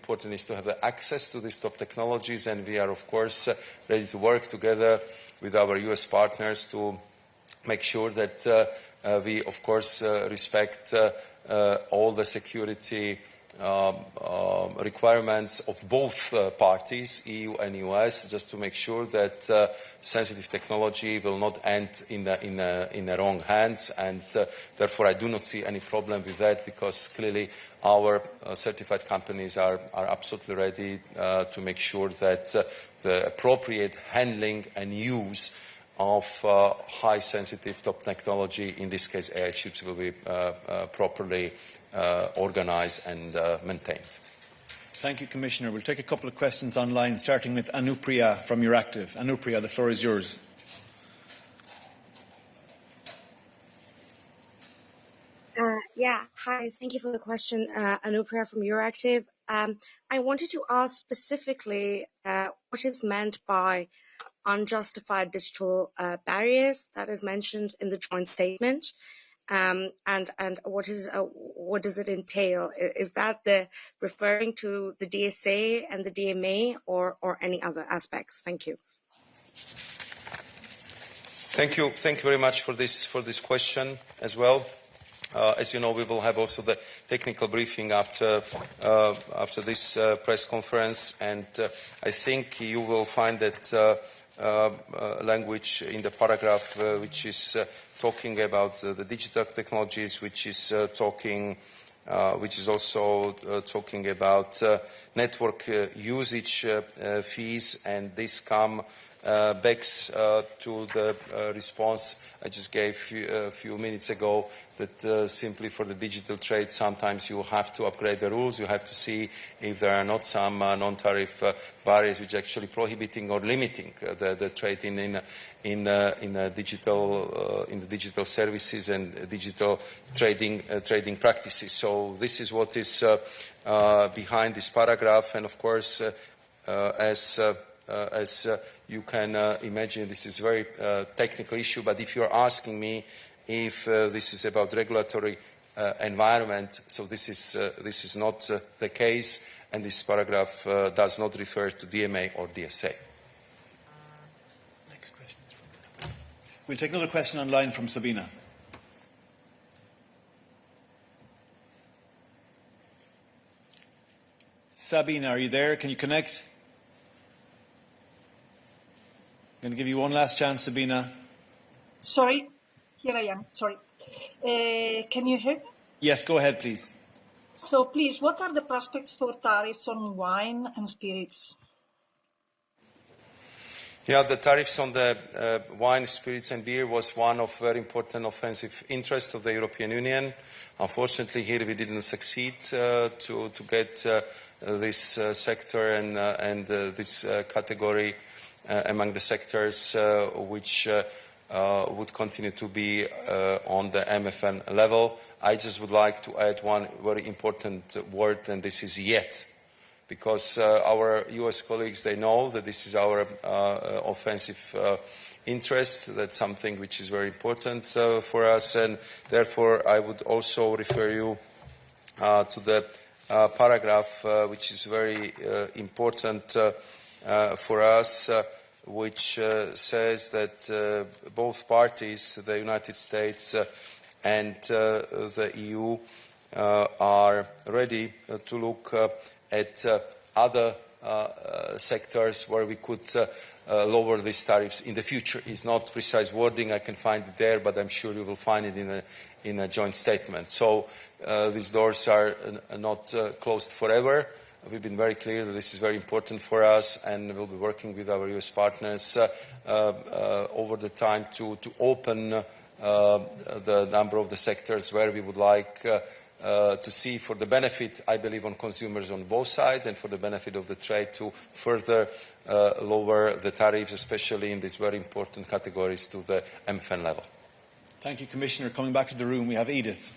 important is to have the access to these top technologies, and we are, of course, ready to work together with our US partners to make sure that we, of course, respect all the security requirements of both parties, EU and US, just to make sure that sensitive technology will not end in the wrong hands. And therefore, I do not see any problem with that, because clearly our certified companies are absolutely ready to make sure that the appropriate handling and use of high sensitive top technology, in this case AI chips, will be properly organized and maintained. Thank you, Commissioner. We'll take a couple of questions online, starting with Anupriya from Euractiv. Anupriya, the floor is yours. Hi, thank you for the question, Anupriya from Euractiv. I wanted to ask specifically what is meant by unjustified digital barriers that is mentioned in the joint statement, and what does it entail? Is that referring to the DSA and the DMA, or any other aspects? Thank you. Thank you very much for this question as well. As you know, we will have also the technical briefing after this press conference, and I think you will find that language in the paragraph which is talking about the digital technologies, which is also talking about network usage fees, and this come backs to the response I just gave a few minutes ago, that simply for the digital trade, sometimes you have to upgrade the rules. You have to see if there are not some non-tariff barriers which are actually prohibiting or limiting the trade in the digital services and digital trading practices. So this is what is behind this paragraph, and of course, as you can imagine, this is a very technical issue, but if you're asking me if this is about regulatory environment, so this is not the case, and this paragraph does not refer to DMA or DSA. Next question is from... We'll take another question online from Sabina. Sabina, are you there? Can you connect? I'm going to give you one last chance, Sabina. Sorry, here I am. Sorry. Can you hear me? Yes, go ahead, please. So, please, what are the prospects for tariffs on wine and spirits? Yeah, the tariffs on the wine, spirits and beer was one of very important offensive interests of the European Union. Unfortunately, here we didn't succeed to get this sector and this category among the sectors which would continue to be on the MFN level. I just would like to add one very important word, and this is yet. Because our US colleagues, they know that this is our offensive interest. That's something which is very important for us, and therefore I would also refer you to the paragraph which is very important for us, which says that both parties, the United States and the EU, are ready to look at other sectors where we could lower these tariffs in the future. It's not precise wording, I can find it there, but I'm sure you will find it in a joint statement. So these doors are not closed forever. We've been very clear that this is very important for us, and we'll be working with our US partners over the time to open the number of the sectors where we would like to see, for the benefit, I believe, on consumers on both sides, and for the benefit of the trade, to further lower the tariffs, especially in these very important categories, to the MFN level. Thank you, Commissioner. Coming back to the room, we have Edith.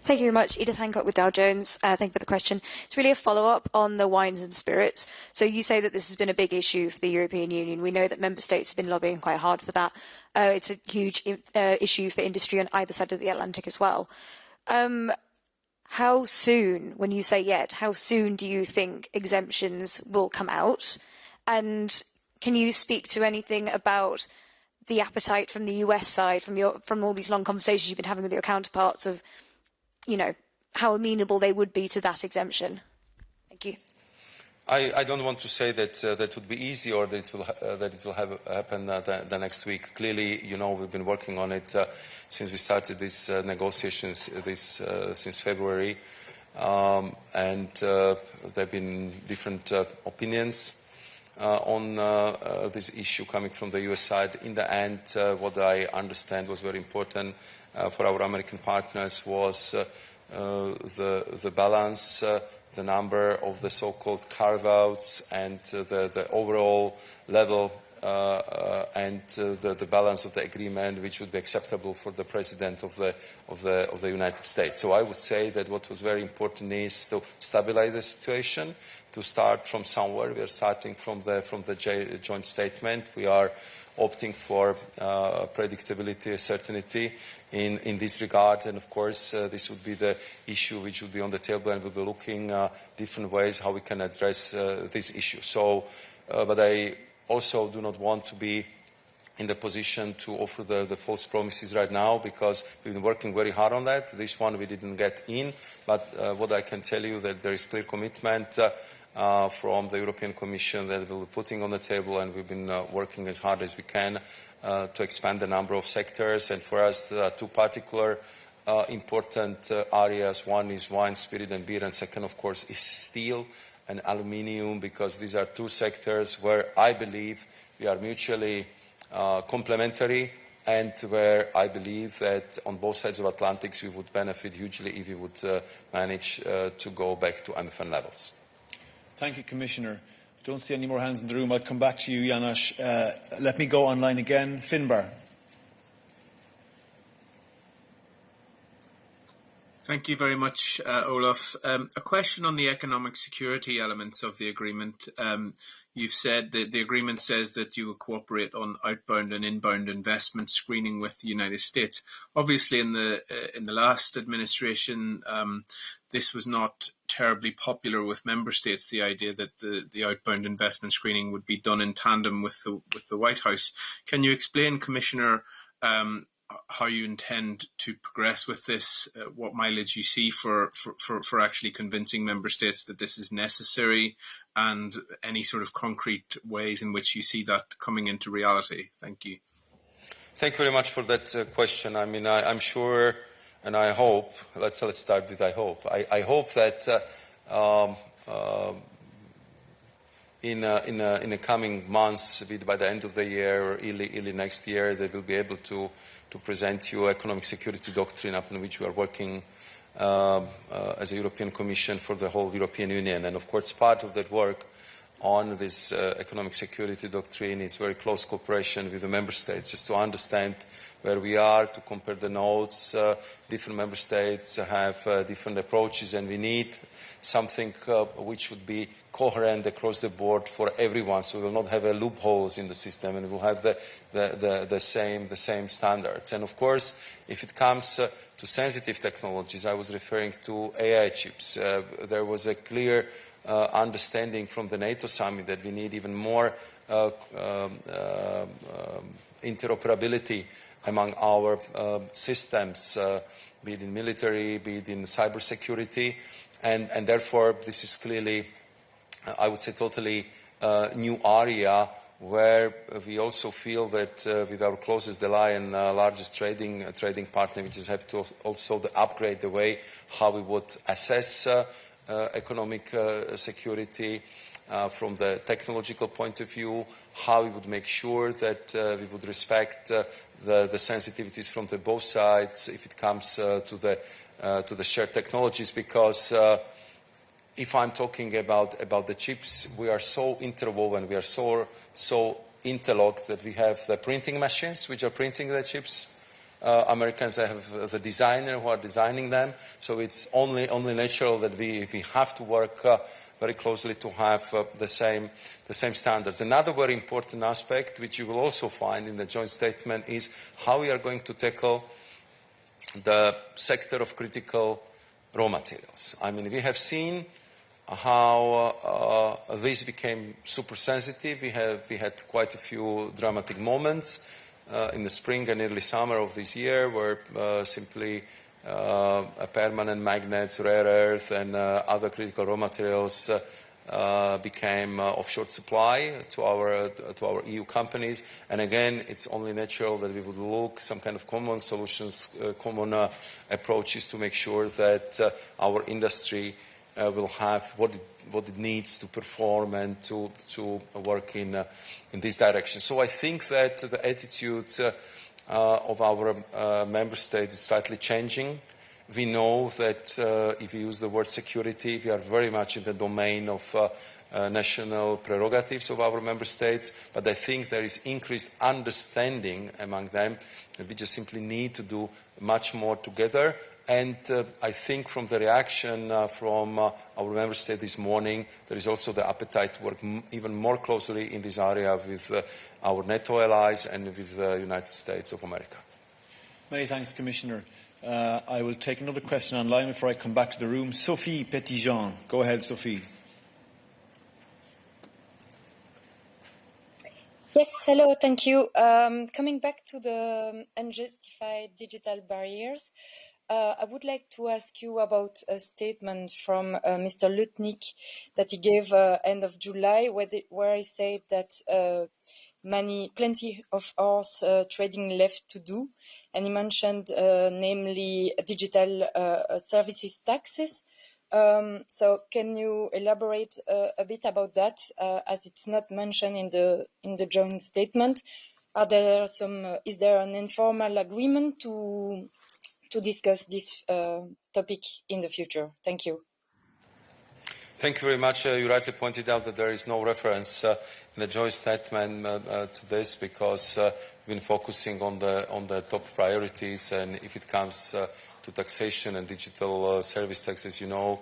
Thank you very much. Edith Hancock with Dow Jones. Thank you for the question. It's really a follow-up on the wines and spirits. So you say that this has been a big issue for the European Union. We know that member states have been lobbying quite hard for that. It's a huge issue for industry on either side of the Atlantic as well. how soon, when you say yet, how soon do you think exemptions will come out? And can you speak to anything about the appetite from the US side, from all these long conversations you've been having with your counterparts of, you know, how amenable they would be to that exemption? Thank you. I don't want to say that that would be easy or that it will happen the next week. Clearly, you know, we've been working on it since we started these negotiations since February, and there have been different opinions on this issue coming from the US side. In the end, what I understand was very important for our American partners was the balance, the number of the so-called carve-outs and the overall level and the balance of the agreement which would be acceptable for the President of the United States. So I would say that what was very important is to stabilize the situation, to start from somewhere. We are starting from the joint statement. We are opting for predictability, certainty in this regard, and of course this would be the issue which would be on the table, and we'll be looking different ways how we can address this issue. So, but I also do not want to be in the position to offer the false promises right now, because we've been working very hard on that. This one we didn't get in, but what I can tell you that there is clear commitment from the European Commission that we'll be putting on the table, and we've been working as hard as we can to expand the number of sectors. And for us, two particular important areas. One is wine, spirit and beer, and second, of course, is steel and aluminium, because these are two sectors where I believe we are mutually complementary, and where I believe that on both sides of Atlantic we would benefit hugely if we would manage to go back to MFN levels. Thank you, Commissioner. I don't see any more hands in the room. I'll come back to you, János. Let me go online again. Finbar. Thank you very much, Olaf. A question on the economic security elements of the agreement. You've said that the agreement says that you will cooperate on outbound and inbound investment screening with the United States. Obviously, in the last administration, this was not terribly popular with member states, the idea that the outbound investment screening would be done in tandem with the White House. Can you explain, Commissioner, how you intend to progress with this, what mileage you see for actually convincing member states that this is necessary, and any sort of concrete ways in which you see that coming into reality? Thank you. Thank you very much for that question. I mean, I'm sure, and I hope, let's start with I hope. I hope that in the coming months, be it by the end of the year or early next year, they will be able to present you economic security doctrine upon which we are working as a European Commission for the whole European Union. And of course, part of that work on this economic security doctrine is very close cooperation with the member states, just to understand where we are, to compare the notes. Different member states have different approaches, and we need something which would be coherent across the board for everyone, so we will not have loopholes in the system, and we will have the same standards. And of course, if it comes to sensitive technologies, I was referring to AI chips. There was a clear understanding from the NATO summit that we need even more interoperability among our systems, be it in military, be it in cybersecurity, and therefore this is clearly, I would say, totally new area where we also feel that with our closest ally and largest trading partner, we just have to also upgrade the way how we would assess economic security from the technological point of view, how we would make sure that we would respect the sensitivities from both sides if it comes to the shared technologies, because if I'm talking about the chips, we are so interwoven, we are so interlocked that we have the printing machines which are printing the chips. Americans have the designer who are designing them, so it's only natural that we have to work very closely to have the same standards. Another very important aspect, which you will also find in the joint statement, is how we are going to tackle the sector of critical raw materials. I mean, we have seen how this became super sensitive. We had quite a few dramatic moments in the spring and early summer of this year where simply permanent magnets, rare earth, and other critical raw materials became of short supply to our EU companies. And again, it's only natural that we would look some kind of common solutions, common approaches to make sure that our industry will have what it needs to perform and to work in this direction. So I think that the attitude of our member states is slightly changing. We know that if we use the word security, we are very much in the domain of national prerogatives of our member states, but I think there is increased understanding among them that we just simply need to do much more together. And I think from the reaction from our member state this morning, there is also the appetite to work even more closely in this area with our NATO allies and with the United States of America. Many thanks, Commissioner. I will take another question online before I come back to the room. Sophie Petitjean. Go ahead, Sophie. Yes, hello, thank you. Coming back to the unjustified digital barriers, I would like to ask you about a statement from Mr. Lutnick that he gave end of July, where he said that plenty of hours trading left to do, and he mentioned namely digital services taxes. So can you elaborate a bit about that, as it's not mentioned in the joint statement? Is there an informal agreement to discuss this topic in the future? Thank you. Thank you very much. You rightly pointed out that there is no reference in the joint statement to this, because we've been focusing on the top priorities, and if it comes to taxation and digital service tax, as you know,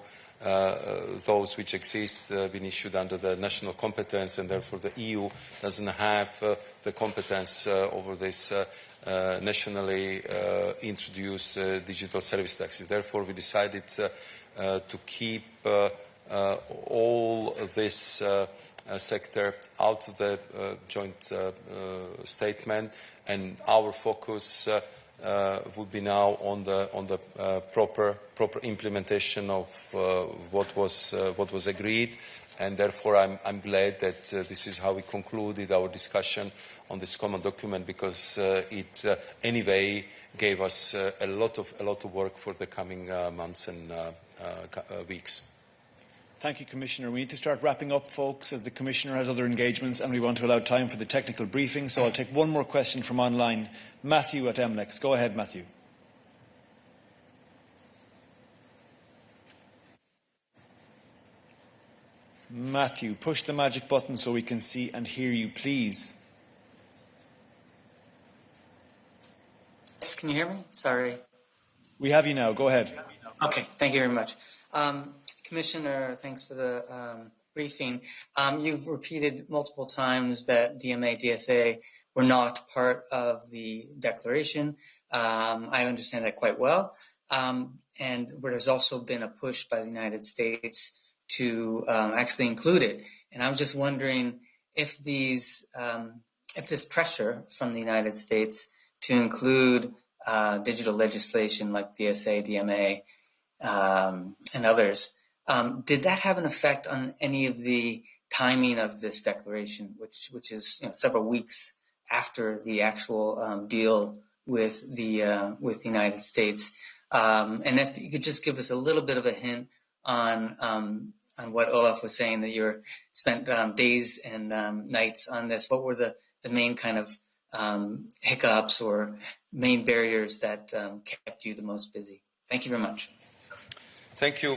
those which exist have been issued under the national competence, and therefore the EU doesn't have the competence over this nationally introduced digital service taxes. Therefore, we decided to keep all this sector out of the joint statement, and our focus would be now on the proper implementation of what was agreed, and therefore I'm glad that this is how we concluded our discussion on this common document, because it anyway gave us a lot of work for the coming months and weeks. Thank you, Commissioner. We need to start wrapping up, folks, as the Commissioner has other engagements and we want to allow time for the technical briefing. So I'll take one more question from online. Matthew at MLEX. Go ahead, Matthew. Matthew, push the magic button so we can see and hear you, please. Yes, can you hear me? Sorry. We have you now. Go ahead. Okay, thank you very much. Commissioner, thanks for the briefing. You've repeated multiple times that DMA, DSA were not part of the declaration. I understand that quite well. And there's also been a push by the United States to actually include it. And I'm just wondering if this pressure from the United States to include digital legislation like DSA, DMA, and others, did that have an effect on any of the timing of this declaration, which is several weeks after the actual deal with the United States? And if you could just give us a little bit of a hint on what Olaf was saying, that you spent days and nights on this. What were the main kind of hiccups or main barriers that kept you the most busy? Thank you very much. Thank you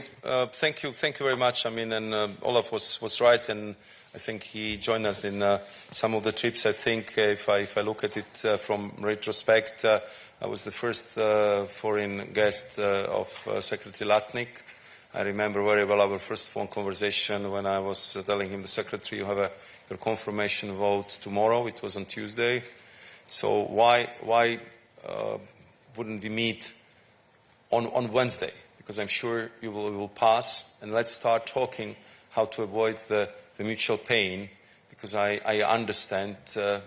very much. I mean, and Olaf was right, and I think he joined us in some of the trips. I think if I look at it from retrospect, I was the first foreign guest of Secretary Latnik. I remember very well our first phone conversation when I was telling him, the Secretary, you have your confirmation vote tomorrow. It was on Tuesday. So why wouldn't we meet on Wednesday? because I'm sure you will pass, and let's start talking how to avoid the mutual pain, because I understand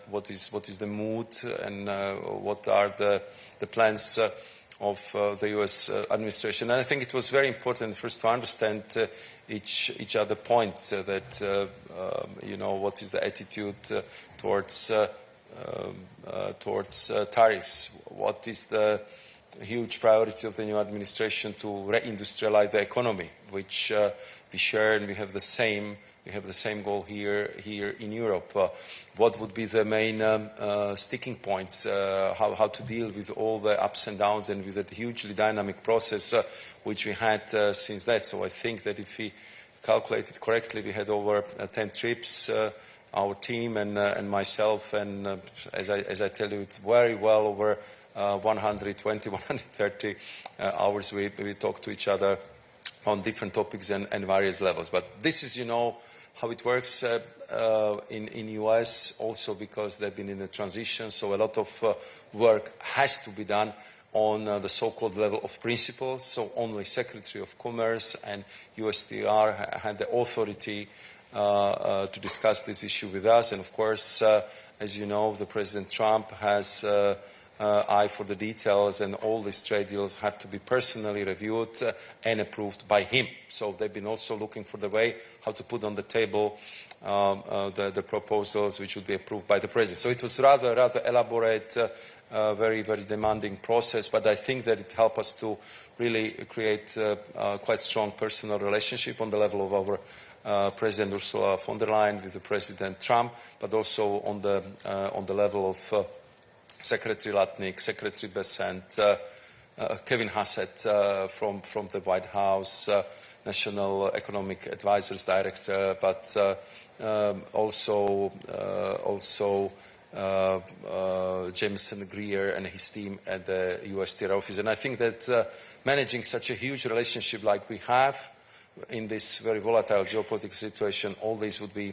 what is the mood and what are the plans of the US administration. And I think it was very important first to understand each other points, that what is the attitude towards tariffs, what is the huge priority of the new administration to reindustrialize the economy, which we share, and we have the same goal here in Europe. What would be the main sticking points? How to deal with all the ups and downs and with that hugely dynamic process which we had since that. So I think that if we calculated correctly, we had over 10 trips. Our team and myself, and as I tell you, it's very well over 120, 130 hours we talk to each other on different topics and various levels. But this is, how it works in US also, because they've been in a transition, so a lot of work has to be done on the so-called level of principles. So only Secretary of Commerce and USTR had the authority to discuss this issue with us. And of course, as you know, the President Trump has eye for the details, and all these trade deals have to be personally reviewed and approved by him. So they've been also looking for the way how to put on the table the proposals which would be approved by the President. So it was rather elaborate, very, very demanding process, but I think that it helped us to really create a quite strong personal relationship on the level of our President Ursula von der Leyen with the President Trump, but also on the level of Secretary Lutnick, Secretary Bessent, Kevin Hassett from the White House, National Economic Advisors Director, but also Jameson Greer and his team at the USTR office. And I think that managing such a huge relationship like we have in this very volatile geopolitical situation, all these would be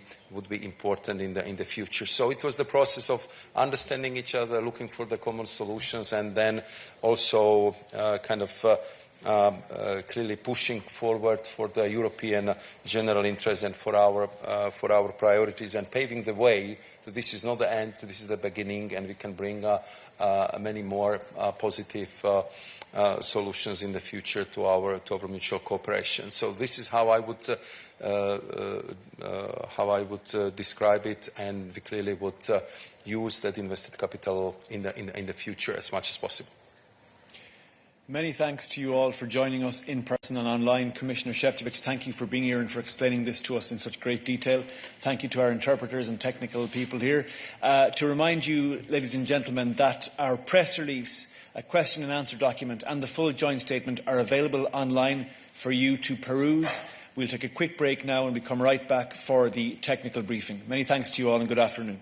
important in the future. So it was the process of understanding each other, looking for the common solutions, and then also clearly pushing forward for the European general interest and for our priorities, and paving the way that this is not the end, this is the beginning, and we can bring many more positive solutions in the future to our mutual cooperation. So this is how I would describe it, and we clearly would use that invested capital in the future as much as possible. Many thanks to you all for joining us in person and online. Commissioner Šefčovič, thank you for being here and for explaining this to us in such great detail. Thank you to our interpreters and technical people here. To remind you, ladies and gentlemen, that our press release, a question and answer document and the full joint statement are available online for you to peruse. We'll take a quick break now and we come right back for the technical briefing. Many thanks to you all and good afternoon.